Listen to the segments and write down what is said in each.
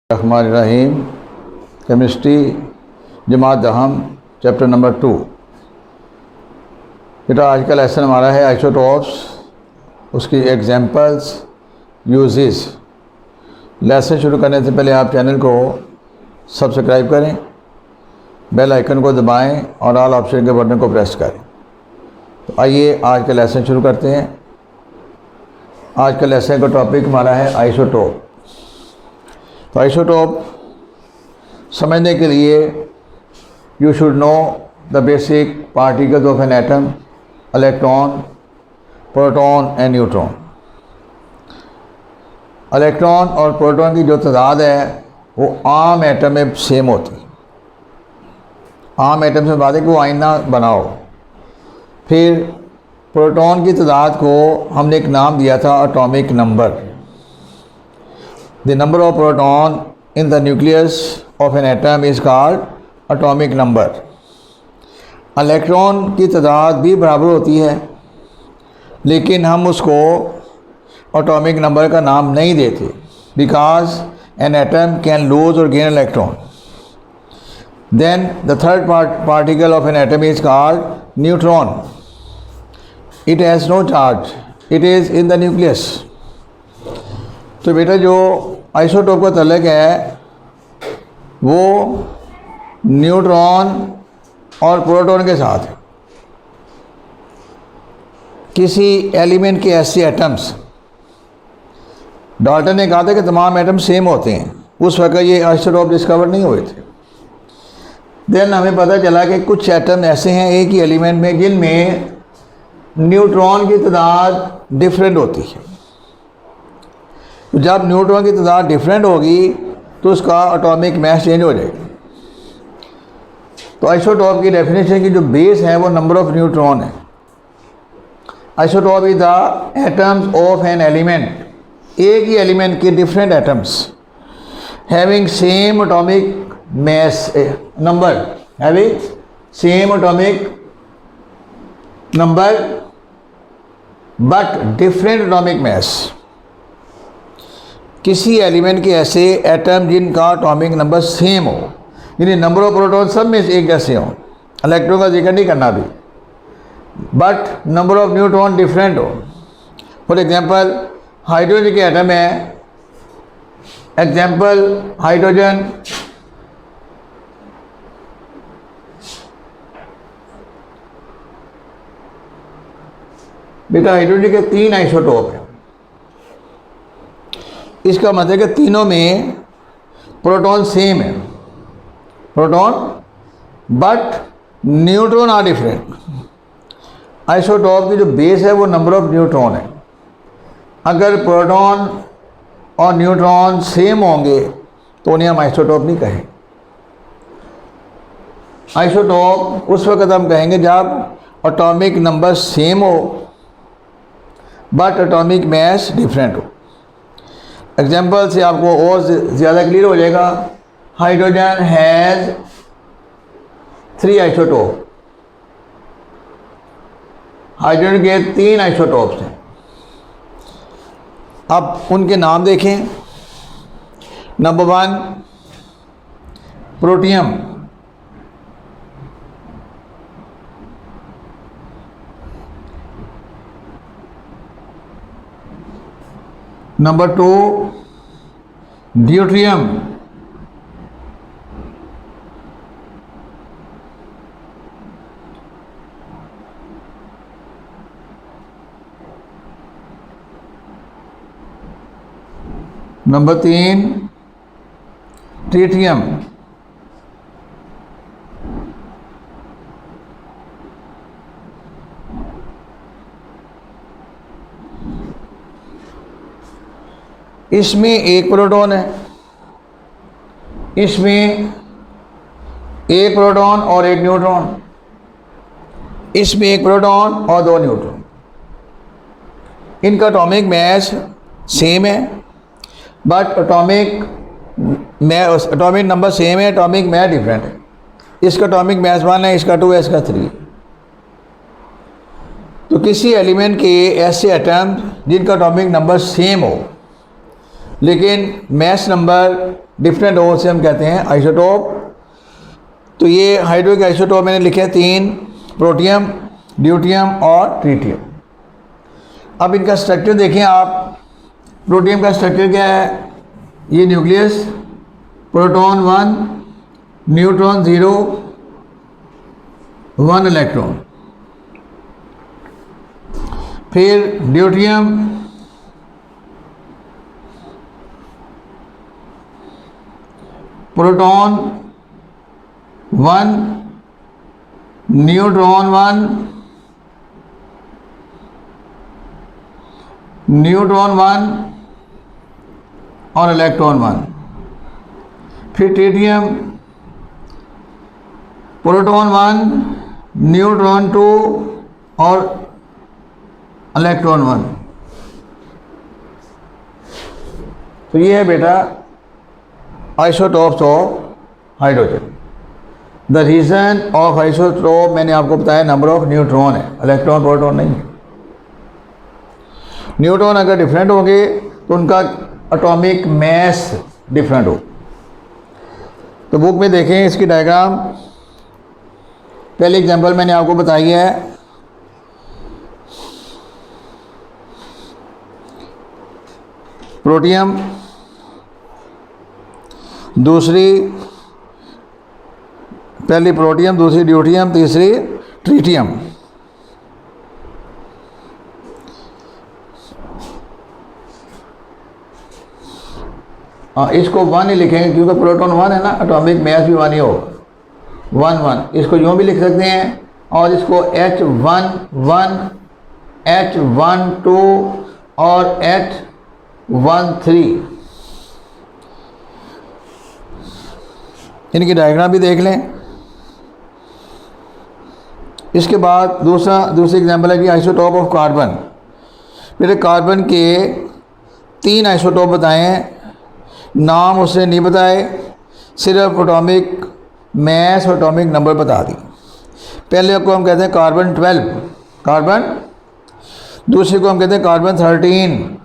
रहीम chemistry जमात दहम chapter number 2। बेटा आज का लेसन हमारा है आइसोटोप्स, उसकी एग्जांपल्स, यूजेस। लेसन शुरू करने से पहले आप चैनल को सब्सक्राइब करें, बेल आइकन को दबाएं और ऑल ऑप्शन के बटन को प्रेस करें। तो आइए आज का लेसन शुरू करते हैं। आज का लेसन का टॉपिक हमारा है आइसोटोप। तो आइसोटोप समझने के लिए you should know the basic particles of an atom, electron, proton and neutron. Electron और प्रोटॉन की जो तादाद है वो आम एटम में सेम होती है। आम एटम से बात है कि वो आईना बनाओ। फिर प्रोटॉन की तादाद को हमने एक नाम दिया था atomic number. The number of proton in the nucleus of an atom is called atomic number. Electron की तादाद भी बराबर होती है, लेकिन हम उसको एटॉमिक नंबर का नाम नहीं देते, because an atom can lose or gain electron. Then the third particle of an atom is called neutron. It has no charge, it is in the nucleus. तो बेटा जो आइसोटोप का तल्लुक है वो न्यूट्रॉन और प्रोटॉन के साथ है। किसी एलिमेंट के ऐसे एटम्स, डाल्टन ने कहा था कि तमाम एटम सेम होते हैं, उस वक्त ये आइसोटोप डिस्कवर नहीं हुए थे। देन हमें पता चला कि कुछ एटम ऐसे हैं एक ही एलिमेंट में जिनमें न्यूट्रॉन की तादाद डिफरेंट होती है। तो जब न्यूट्रॉन की तादाद डिफरेंट होगी तो उसका एटॉमिक मास चेंज हो जाएगा। तो आइसोटोप की डेफिनेशन की जो बेस है वो नंबर ऑफ न्यूट्रॉन है। Isotope is the atoms of an element, एक ही एलिमेंट के different atoms having same atomic mass number, having same atomic number but different atomic mass. किसी एलिमेंट के ऐसे एटम जिनका एटॉमिक नंबर सेम हो, यानी number of proton सब में एक जैसे हो, इलेक्ट्रॉन का जिक्र नहीं करना भी, but number of neutron different हो। फॉर एग्जांपल हाइड्रोजन के एटम है, एग्जांपल हाइड्रोजन बेटा हाइड्रोजन के 3 आइसोटोप हैं। इसका मतलब है कि तीनों में प्रोटॉन सेम है, proton but neutron are different. Isotope की जो बेस है वो नंबर ऑफ न्यूट्रॉन है। अगर प्रोटॉन और न्यूट्रॉन सेम होंगे तो उन्हें हम आइसोटोप नहीं कहेंगे। आइसोटोप उस वक्त हम कहेंगे जब एटॉमिक नंबर सेम हो बट एटॉमिक मास डिफरेंट हो। एग्जाम्पल से आपको और ज़्यादा क्लियर हो जाएगा। Hydrogen has 3 isotope. हाइड्रोजन के 3 आइसोटोप्स हैं। अब उनके नाम देखें। Number 1 protium, number 2 deuterium, number 3 tritium, इसमें एक प्रोटॉन है, इसमें एक प्रोटॉन और एक न्यूट्रॉन, इसमें एक प्रोटॉन और 2 न्यूट्रॉन। इनका एटॉमिक मास सेम है बट एटॉमिक नंबर सेम है, एटॉमिक मास डिफरेंट है। इसका एटॉमिक मास 1 है, इसका 2 है, इसका 3 है। तो किसी एलिमेंट के ऐसे एटम जिनका एटॉमिक नंबर सेम हो लेकिन मास नंबर डिफरेंट हो उसे हम कहते हैं आइसोटोप। तो ये हाइड्रोजन आइसोटोप मैंने लिखे हैं 3, प्रोटियम, ड्यूटियम और ट्रीटियम। अब इनका स्ट्रक्चर देखें आप। प्रोटियम का स्ट्रक्चर क्या है? ये न्यूक्लियस, प्रोटॉन 1, न्यूट्रॉन 0, 1 इलेक्ट्रॉन। फिर ड्यूटियम, प्रोटॉन 1, न्यूट्रॉन 1, न्यूट्रॉन 1 और इलेक्ट्रॉन 1। फिर ट्रीटियम, प्रोटॉन 1, न्यूट्रॉन 2 और इलेक्ट्रॉन 1। तो ये है बेटा isotopes of hydrogen. The reason of isotope मैंने आपको बताया नंबर ऑफ न्यूट्रॉन है, इलेक्ट्रॉन प्रोटॉन नहीं है। न्यूट्रॉन अगर डिफरेंट होंगे तो उनका एटॉमिक मास डिफरेंट हो। तो बुक में देखें इसकी डायग्राम। पहले एग्जांपल मैंने आपको बताई है, प्रोटियम, दूसरी पहली प्रोटियम, दूसरी ड्यूटियम, तीसरी ट्रीटियम। इसको 1 ही लिखेंगे क्योंकि प्रोटॉन 1 है ना, एटॉमिक मास भी 1 ही होगा, 1 1। इसको यूँ भी लिख सकते हैं और इसको H1 1, H1 2 और H1 3। इनकी डायग्राम भी देख लें। इसके बाद दूसरी एग्जांपल है कि आइसोटोप ऑफ कार्बन। मेरे कार्बन के 3 आइसोटोप बताएं, नाम उसने नहीं बताए, सिर्फ एटॉमिक मास और एटॉमिक नंबर बता दी। पहले को हम कहते हैं कार्बन 12 कार्बन, दूसरे को हम कहते हैं कार्बन 13,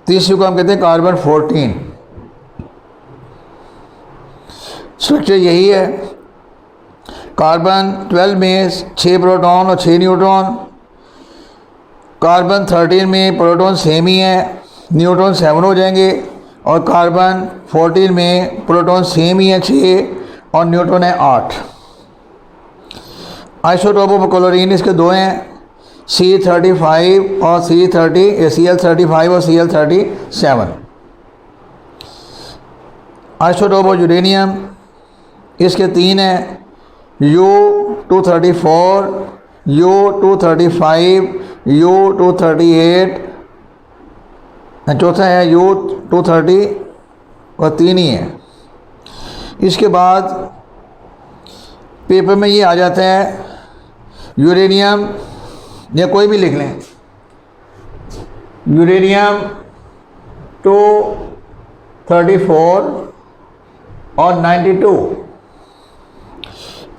तीसरे को हम कहते हैं कार्बन 14। स्ट्रक्चर यही है। कार्बन 12 में 6 प्रोटॉन और 6 न्यूट्रॉन। कार्बन 13 में प्रोटॉन सेम ही है, न्यूट्रॉन 7 हो जाएंगे। और कार्बन 14 में प्रोटॉन सेम ही है 6 और न्यूट्रॉन है 8। आइसोटोप ऑफ क्लोरीन इसके 2 हैं, C35 और Cl35 और Cl37। आइसोटोप ऑफ यूरेनियम इसके 3 हैं, U234, U235, U238, चौथा है U230 और 3 ही है। इसके बाद पेपर में ये आ जाता है यूरेनियम, या कोई भी लिख लें, यूरेनियम 234 और 92।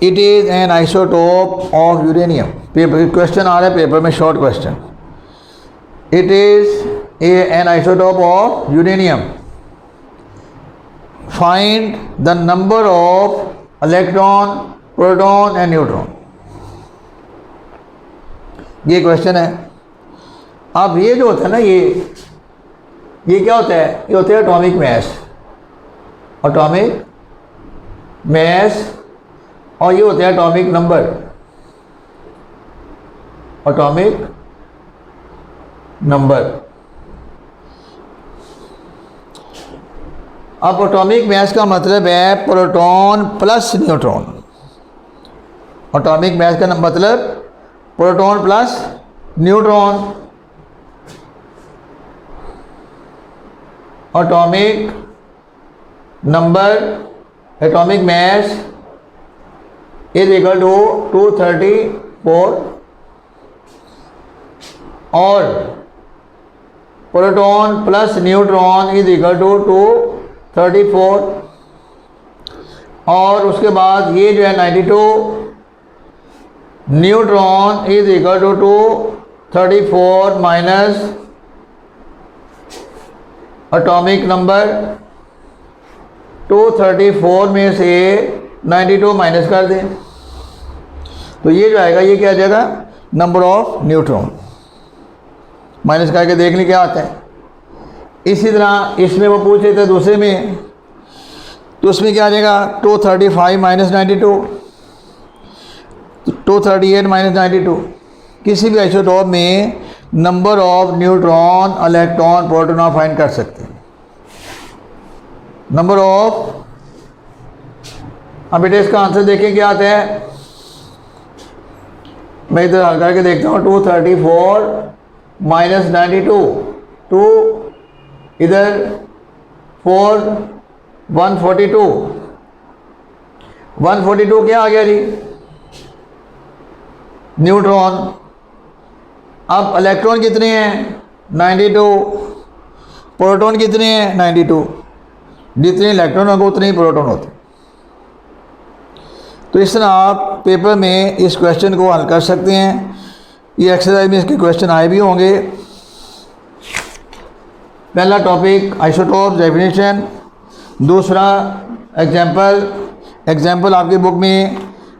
It is an isotope of uranium. Paper question आ रहा है पेपर में, short question. It is an isotope of uranium. Find the number of electron, proton and neutron. ये क्वेश्चन है। अब ये जो होता है ना, ये क्या होता है? ये होता है एटॉमिक मास, एटॉमिक मास, और ये होता है एटॉमिक नंबर, एटॉमिक नंबर। अब एटॉमिक मास का मतलब है proton plus neutron. Atomic mass का मतलब proton plus neutron. Atomic number, atomic mass is equal to 234 और proton plus neutron is equal to 234। और उसके बाद ये जो है 92, neutron is equal to 234 minus atomic number 234 में से 92 माइनस कर दें तो ये जो आएगा ये क्या आ जाएगा, नंबर ऑफ न्यूट्रॉन। माइनस करके देख लें क्या आता है। इसी तरह इसमें वो पूछ रहे थे दूसरे में, तो उसमें क्या आ जाएगा 235 माइनस 92, 238 माइनस 92। किसी भी आइसोटोप में number of neutron, electron, proton find कर सकते हैं। नंबर ऑफ, अब बेटे इसका आंसर देखें क्या आता है। मैं इधर हल करके देखता हूँ। 234 माइनस 92, 2 इधर 4, 142, 142 क्या आ गया जी, न्यूट्रॉन। अब इलेक्ट्रॉन कितने हैं 92, प्रोटॉन कितने हैं 92। जितने इलेक्ट्रॉन होंगे उतने ही प्रोटॉन होते हैं। तो इस तरह आप पेपर में इस क्वेश्चन को हल कर सकते हैं। ये एक्सरसाइज में इसके क्वेश्चन आए भी होंगे। पहला टॉपिक आइसोटोप डेफिनेशन, दूसरा एग्जाम्पल आपकी बुक में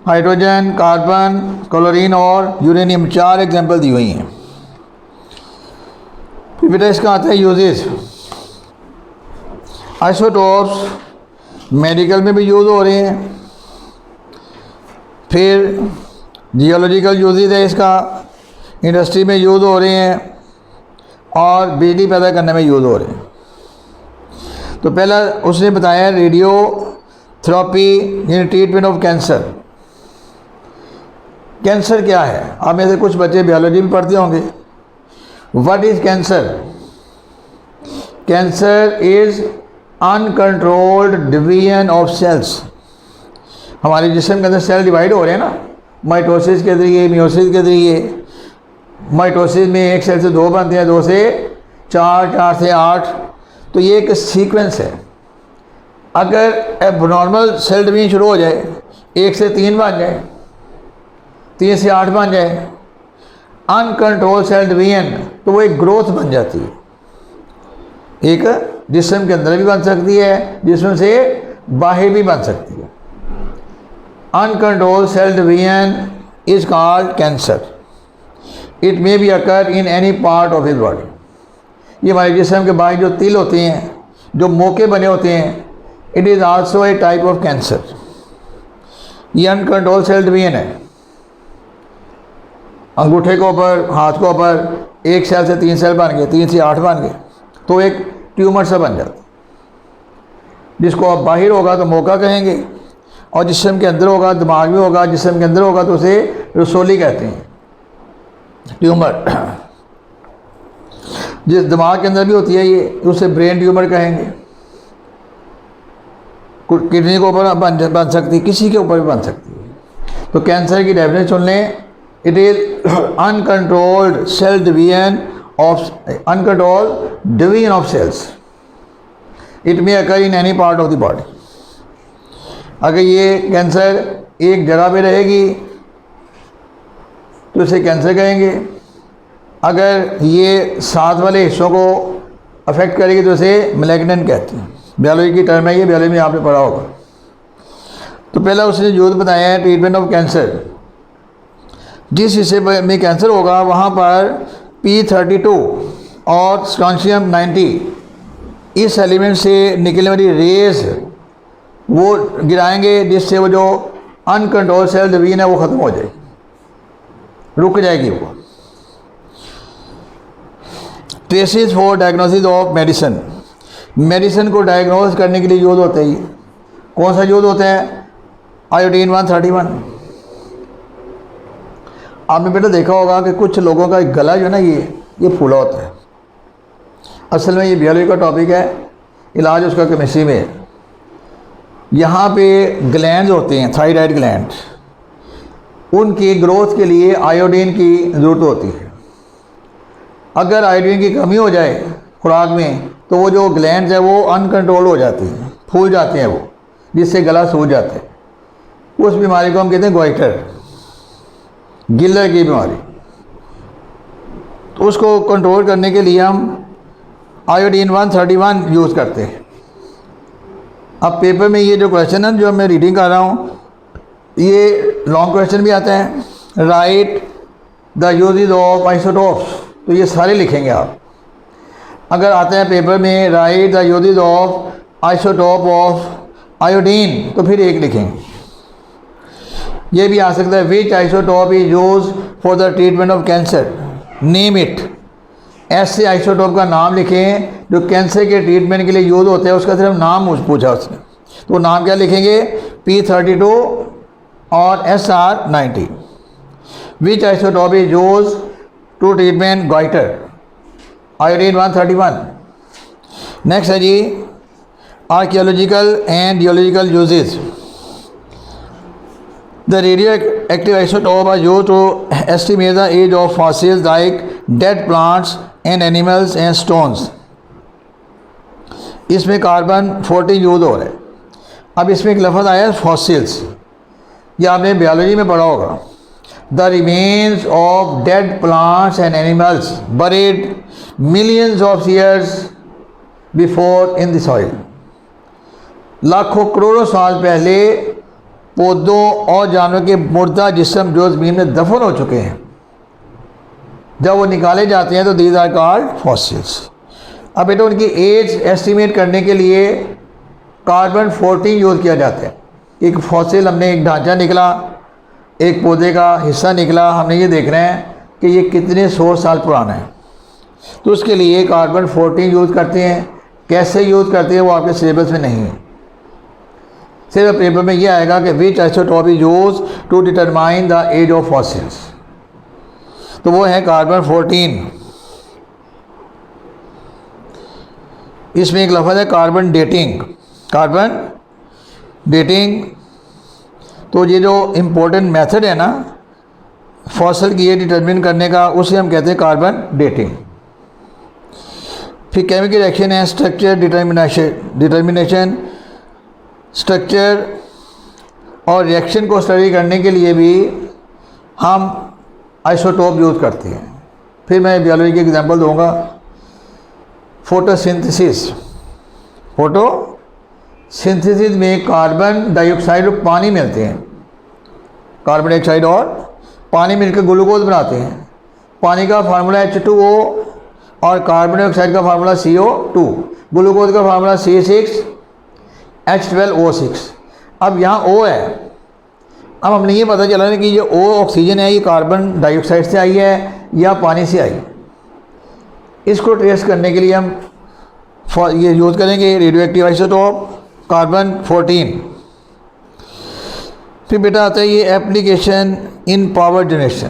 हाइड्रोजन, कार्बन, क्लोरीन और यूरेनियम 4 एग्जाम्पल दी हुई हैं। फिर बेटा इसका आता है यूजेस। आइसोटोप्स मेडिकल में भी यूज़ हो रहे हैं, फिर जियोलॉजिकल यूजेस है इसका, इंडस्ट्री में यूज़ हो रहे हैं और बिजली पैदा करने में यूज़ हो रहे हैं। तो पहला उसने बताया रेडियो थेरेपी यानी ट्रीटमेंट ऑफ कैंसर। कैंसर क्या है, आप में से कुछ बच्चे बायोलॉजी में पढ़ते होंगे। What is cancer? Cancer is uncontrolled division of cells. हमारे जिस्म के अंदर सेल डिवाइड हो रहे हैं ना, माइटोसिस के ज़रिए, मियोसिस के ज़रिए। माइटोसिस में एक सेल से 2 बनते हैं, 2 से 4, 4 से 8। तो ये एक सीक्वेंस है। अगर एबनॉर्मल सेल डिवीजन शुरू हो जाए, 1 से 3 बन जाए, 3 से 8 बन जाए, अनकंट्रोल सेल डिवीजन, तो वो एक ग्रोथ बन जाती है। एक जिस्म के अंदर भी बन सकती है, जिस्म से बाहर भी बन सकती है। Uncontrol cell division is called cancer. It may be occur in any part of his body. ये हमारे जिस्म के बाहर जो तिल होते हैं, जो मोके बने होते हैं, it is also a type of cancer. ये अनकंट्रोल सेल डिवीजन है। अंगूठे के ऊपर, हाथ के ऊपर 1 सेल से 3 सेल बन गए, 3 से 8 बन गए, तो एक ट्यूमर सा बन जाता, जिसको अब बाहर होगा तो मोका कहेंगे, और जिस्म के अंदर होगा, दिमाग में होगा, जिस्म के अंदर होगा तो उसे रसोली कहते हैं, ट्यूमर। जिस दिमाग के अंदर भी होती है ये, उसे ब्रेन ट्यूमर कहेंगे। किडनी के ऊपर बन सकती है, किसी के ऊपर भी बन सकती है। तो कैंसर की डेफिनेशन सुन लें, it is uncontrolled cell division of cells. It may occur in any part of the body. अगर ये कैंसर एक जगह पे रहेगी तो इसे कैंसर कहेंगे। अगर ये साथ वाले हिस्सों को अफेक्ट करेगी तो इसे मैलिग्नेंट कहते हैं। बायोलॉजी की टर्म है ये, बायोलॉजी में आपने पढ़ा होगा। तो पहला उसने यूज़ बताया है ट्रीटमेंट ऑफ कैंसर। जिस हिस्से में कैंसर होगा वहाँ पर P32 और स्ट्रोंशियम 90 इस एलिमेंट से निकलने वाली रेज वो गिराएंगे, जिससे वो जो अनकंट्रोल सेल डिवीजन है वो ख़त्म हो जाएगी, रुक जाएगी वो। Traces for diagnosis of medicine. Medicine को डायग्नोस करने के लिए यूज़ होता है। कौन सा यूज़ होता है? आयोडीन 131। आपने बेटा देखा होगा कि कुछ लोगों का गला जो है ना ये फूला होता है। असल में ये बायोलॉजी का टॉपिक है, इलाज उसका केमिस्ट्री में है। यहाँ पे ग्लैंड होते हैं, थायराइड ग्लैंड, उनकी ग्रोथ के लिए आयोडीन की ज़रूरत होती है। अगर आयोडीन की कमी हो जाए खुराक में तो वो जो ग्लैंड है वो अनकंट्रोल हो जाती हैं, फूल जाते हैं वो, जिससे गला सूज जाता है। उस बीमारी को हम कहते हैं गोइटर, गिलर की बीमारी। तो उसको कंट्रोल करने के लिए हम आयोडीन 131 यूज़ करते हैं। अब पेपर में ये जो क्वेश्चन है जो मैं रीडिंग कर रहा हूँ, ये लॉन्ग क्वेश्चन भी आता है। Right the uses of isotopes, तो ये सारे लिखेंगे आप। अगर आते हैं पेपर में write the uses of isotope of iodine, तो फिर एक लिखेंगे। ये भी आ सकता है which isotope is use for the treatment of cancer, name it. ऐसे आइसोटोप का नाम लिखें जो कैंसर के ट्रीटमेंट के लिए यूज़ होते हैं, उसका सिर्फ नाम पूछा उसने, तो नाम क्या लिखेंगे? P32 और SR90। Which isotope is use to treatment goitre, iodine 131। Next है जी archaeological and geological uses. The radioactive isotope are used to estimate the age of fossils like dead plants and animals and stones. इसमें carbon 14 use हो रहा है। अब इसमें एक लफ्ज़ आया है फॉसिल्स, ये आपने बायोलॉजी में पढ़ा होगा। The remains of dead plants and animals buried millions of years before in the soil. लाखों करोड़ों साल पहले पौधों और जानवरों के मुर्दा जिस्म जो ज़मीन में दफन हो चुके हैं, जब वो निकाले जाते हैं तो दीज आर कॉल्ड फॉसिल्स। अब बेटा उनकी एज एस्टिमेट करने के लिए कार्बन 14 यूज़ किया जाता है। एक फॉसिल, हमने एक ढांचा निकला, एक पौधे का हिस्सा निकला, हमने ये देखना है कि ये कितने 100 साल पुराना है, तो उसके लिए कार्बन 14 यूज़ करते हैं। कैसे यूज़ करते हैं वो आपके सिलेबस में नहीं है। सिर्फ पेपर में ये आएगा कि which isotope is use to determine the age of fossils, तो वो है कार्बन 14। इसमें एक लफ्ज़ है कार्बन डेटिंग। कार्बन डेटिंग, तो ये जो इम्पोर्टेंट मेथड है ना फॉसिल की ये डिटरमिन करने का, उसे हम कहते हैं कार्बन डेटिंग। फिर केमिकल रिएक्शन है स्ट्रक्चर डिटर्मिनेशन। स्ट्रक्चर और रिएक्शन को स्टडी करने के लिए भी हम आइसोटोप यूज़ करते हैं। फिर मैं बायोलॉजी की एग्जांपल दूंगा। फोटोसिंथेसिस, फोटोसिंथेसिस में कार्बन डाइऑक्साइड और पानी मिलते हैं। कार्बन डाइऑक्साइड और पानी मिलकर ग्लूकोज बनाते हैं। पानी का फार्मूला H2O और कार्बन डाइऑक्साइड का फार्मूला CO2, ग्लूकोज का फार्मूला C6H12O6। अब यहाँ O है। अब हमने ये पता चला कि ये O ऑक्सीजन है, ये कार्बन डाइऑक्साइड से आई है या पानी से आई। इसको ट्रेस करने के लिए हम ये यूज़ करेंगे रेडियो एक्टिव आइसोटोप कार्बन 14। फिर बेटा आता है ये एप्लीकेशन इन पावर जनरेशन,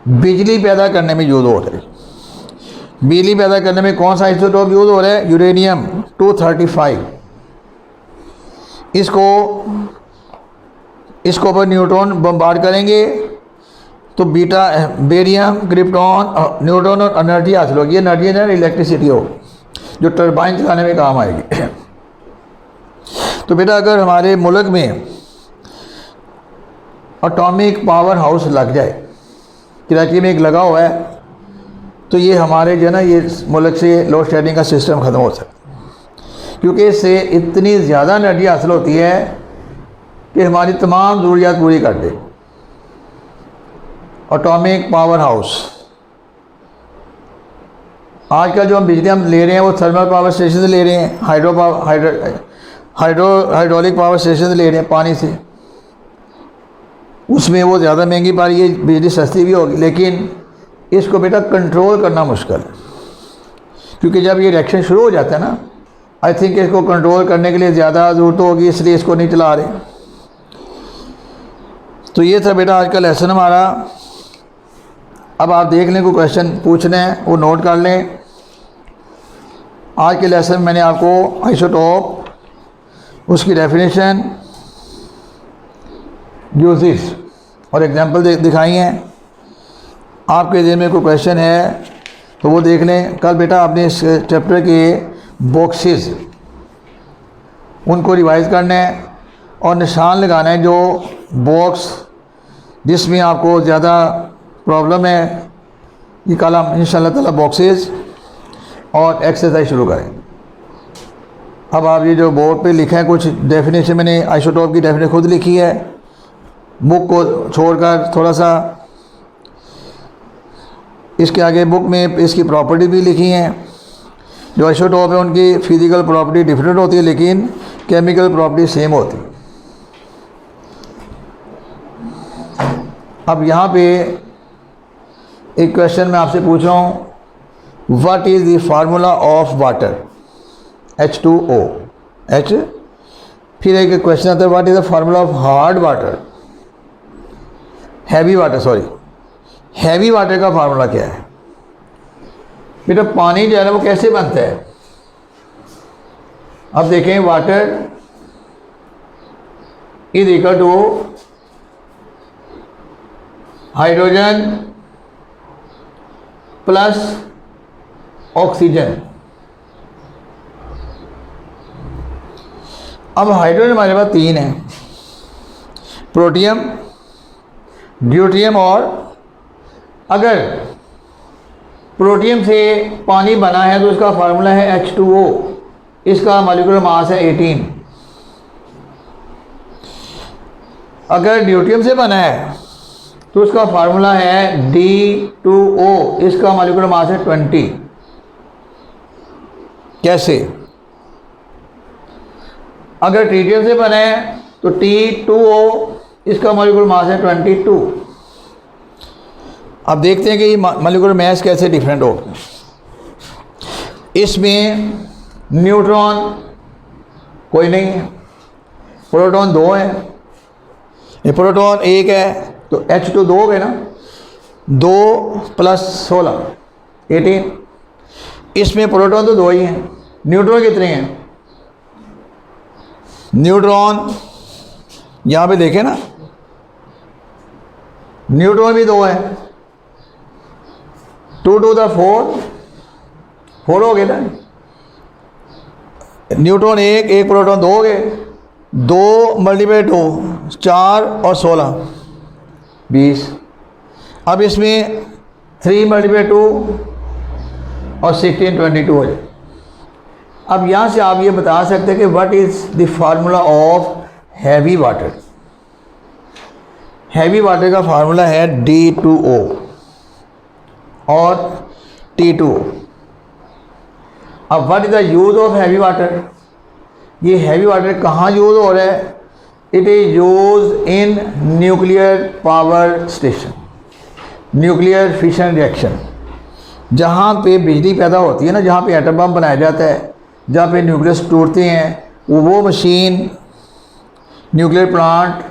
बिजली पैदा करने में यूज़ हो रहा है। बिजली पैदा करने में कौन सा आइसोटोप यूज़ हो रहा है? यूरेनियम 235। इसको पर न्यूट्रॉन बम्बार्ड करेंगे तो बीटा बेरियम क्रिप्टॉन न्यूट्रॉन और एनर्जी हासिल होगी। एनर्जी है इलेक्ट्रिसिटी हो जो टरबाइन चलाने में काम आएगी। तो बेटा अगर हमारे मुल्क में एटॉमिक पावर हाउस लग जाए, कराची में एक लगा हुआ है, तो ये हमारे जो है ना ये मुल्क से लोड शेडिंग का सिस्टम ख़त्म हो सकता है, क्योंकि इससे इतनी ज़्यादा एनर्जी हासिल होती है कि हमारी तमाम ज़रूरियात पूरी कर दे। एटॉमिक पावर हाउस, आजकल जो हम बिजली ले रहे हैं वो थर्मल पावर स्टेशन से ले रहे हैं, हाइड्रोलिक पावर स्टेशन से ले रहे हैं पानी से। उसमें वो ज़्यादा महंगी पा रही है, बिजली सस्ती भी होगी, लेकिन इसको बेटा कंट्रोल करना मुश्किल है, क्योंकि जब ये रिएक्शन शुरू हो जाता है ना, आई थिंक इसको कंट्रोल करने के लिए ज़्यादा ज़रूरत होगी, इसलिए इसको नहीं चला रहे। तो ये था बेटा आज का लेसन हमारा। अब आप देख लें, कोई क्वेश्चन पूछने हैं वो नोट कर लें। आज के लेसन में मैंने आपको आइसोटोप, उसकी डेफिनेशन, यूजेस और एग्जांपल दिखाई हैं। आपके ज़हन में कोई क्वेश्चन है तो वो देख लें। कल बेटा आपने इस चैप्टर के बॉक्सेस उनको रिवाइज़ करना है और निशान लगाना है जो बॉक्स जिसमें आपको ज़्यादा प्रॉब्लम है। ये कल हम इंशाअल्लाह ताला बॉक्सेस और एक्सरसाइज शुरू करें। अब आप ये जो बोर्ड पे लिखा है कुछ डेफिनेशन, मैंने आइसोटोप की डेफिनेशन खुद लिखी है, बुक को छोड़कर थोड़ा सा। इसके आगे बुक में इसकी प्रॉपर्टी भी लिखी हैं। जो आइसोटोप है उनकी फिजिकल प्रॉपर्टी डिफरेंट होती है लेकिन केमिकल प्रॉपर्टी सेम होती है। अब यहाँ पे एक क्वेश्चन मैं आपसे पूछ रहा हूँ, what is the formula of water? H2O। H। फिर एक क्वेश्चन आता है, what is the formula of hard water? Heavy water, sorry, heavy water का फार्मूला क्या है? बेटा पानी जो है ना वो कैसे बनता है? अब देखें, water is equal to hydrogen plus oxygen. अब हाइड्रोजन हमारे पास 3 है, प्रोटियम, ड्यूटेरियम और अगर प्रोटियम से पानी बना है तो उसका फार्मूला है H2O। इसका मॉलिक्यूलर मास है 18। अगर ड्यूटेरियम से बना है तो उसका फार्मूला है D2O। इसका मॉलिक्यूलर मास है 20। कैसे? अगर ट्रीटियम से बना है तो T2O, इसका मॉलिक्यूलर मास है 22। अब देखते हैं कि ये मॉलिक्यूलर मास कैसे डिफरेंट हो। इसमें न्यूट्रॉन कोई नहीं है, प्रोटॉन 2 है। ये प्रोटॉन 1 है तो H2 2 हो गए ना, 2 + 16 18। इसमें प्रोटॉन तो 2 ही हैं, न्यूट्रॉन कितने हैं? न्यूट्रॉन यहाँ पे देखें ना, न्यूट्रॉन भी 2 है, 2 to the 4 हो गए ना। न्यूट्रॉन 1 प्रोटॉन 2 हो गए, 2 × 2 4 और 16 20। अब इसमें 3 × 2 और 16 22 हो जाए। अब यहाँ से आप ये बता सकते हैं कि what is the formula of heavy water? Heavy water का फार्मूला है D2O और T2O। अब what is the use of heavy water? ये हैवी वाटर कहाँ यूज़ हो रहा है? It is use in nuclear power station, nuclear fission reaction, जहाँ पे बिजली पैदा होती है ना, जहाँ पे एटम बम बनाया जाता है, जहाँ पे न्यूक्लियस टूटते हैं, वो मशीन, न्यूक्लियर प्लांट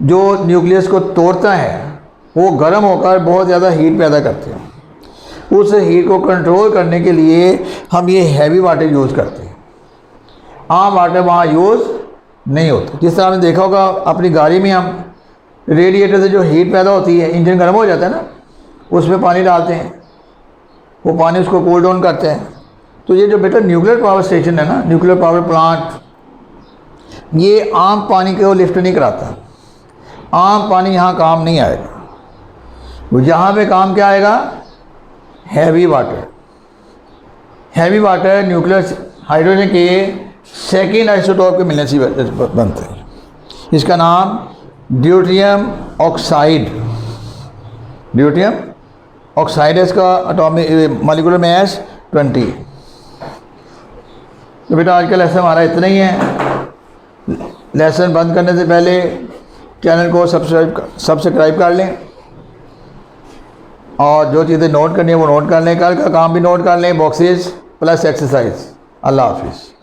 जो न्यूक्लियस को तोड़ता है वो गर्म होकर बहुत ज़्यादा हीट पैदा करते हैं। उस हीट को कंट्रोल करने के लिए हम ये हैवी वाटर यूज़ करते हैं। आम वाटर वहाँ यूज़ नहीं होता। जिस तरह आपने देखा होगा अपनी गाड़ी में, हम रेडिएटर से जो हीट पैदा होती है, इंजन गर्म हो जाता है ना, उसमें पानी डालते हैं, वो पानी उसको कूल डाउन करते हैं। तो ये जो बेटा न्यूक्लियर पावर स्टेशन है ना, न्यूक्लियर पावर प्लांट, ये आम पानी को लिफ्ट नहीं कराता। आम पानी यहाँ काम नहीं आएगा। वो यहाँ पे काम क्या आएगा? Heavy water. Heavy water nuclear hydrogen के सेकेंड आइसोटोप के मिलने से बनते हैं। इसका नाम ड्यूटेरियम ऑक्साइड, ड्यूटेरियम ऑक्साइड है। इसका एटॉमिक मॉलिक्यूलर मास 20। तो बेटा आज का लेसन हमारा इतना ही है। लेसन बंद करने से पहले चैनल को सब्सक्राइब कर लें और जो चीज़ें नोट करनी है वो नोट कर लें। कल का काम भी नोट कर लें, बॉक्सेस प्लस एक्सरसाइज। अल्लाह हाफिज़।